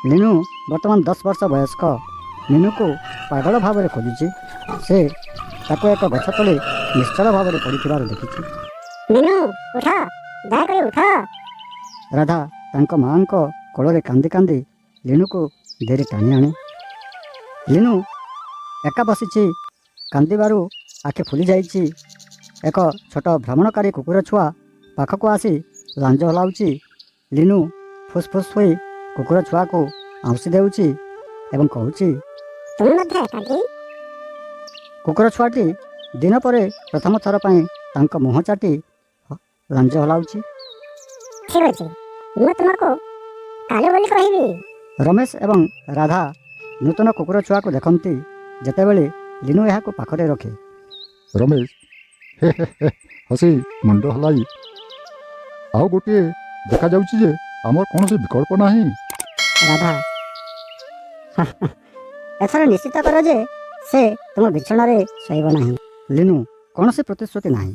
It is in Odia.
ଲିନୁ ବର୍ତ୍ତମାନ 10 ବର୍ଷ ବୟସ୍କ। ମିନୁକୁ ପାଗଳ ଭାବରେ ଖୋଜୁଛି। ସେ ତାକୁ ଏକ ଗଛ ତଳେ ନିଶ୍ଚଳ ଭାବରେ ପଡ଼ିଥିବାର ଦେଖିଛି। ମିନୁ ଉଠ, ଦୟାକରି ଉଠ। ରାଧା ତାଙ୍କ ମାଆଙ୍କ କୋଳରେ କାନ୍ଦି କାନ୍ଦି ଲିନୁକୁ ଧୀରେ ଟାଣି ଆଣେ। ଲିନୁ ଏକା ବସିଛି, କାନ୍ଦିବାରୁ ଆଖି ଫୁଲି ଯାଇଛି। ଏକ ଛୋଟ ଭ୍ରମଣକାରୀ କୁକୁର ଛୁଆ ପାଖକୁ ଆସି ଲାଞ୍ଜ ହଲାଉଛି। ଲିନୁ ଫୁସ୍ ଫୁସ୍ ହୋଇ କୁକୁର ଛୁଆକୁ ଆଉଁସି ଦେଉଛି ଏବଂ କହୁଛି, ତୁମେ ମଧ୍ୟ ଏକାକୀ? କୁକୁର ଛୁଆଟି ଦିନ ପରେ ପ୍ରଥମ ଥର ପାଇଁ ତାଙ୍କ ମୁହଁ ଚାଟି ଲାଞ୍ଜ ହଲାଉଛି। ଠିକ୍ ଅଛି, ମୁଁ ତୁମକୁ କାଲୁ ବୋଲି କହିବି। ରମେଶ ଏବଂ ରାଧା ନୂତନ କୁକୁର ଛୁଆକୁ ଦେଖନ୍ତି ଯେତେବେଳେ ଲିନୁ ଏହାକୁ ପାଖରେ ରଖେ। ରମେଶ ହେ ହେ ହେ ହସି ମୁଣ୍ଡ ହଲାଇ, ଆଉ ଗୋଟିଏ ଦେଖାଯାଉଛି ଯେ ଆମର କୌଣସି ବିକଳ୍ପ ନାହିଁ। ରାଧା ଏଥର ନିଶ୍ଚିତ କର ଯେ ସେ ତୁମ ବିଛଣାରେ ଶୋଇବ ନାହିଁ। ଲିନୁ କୌଣସି ପ୍ରତିଶ୍ରୁତି ନାହିଁ।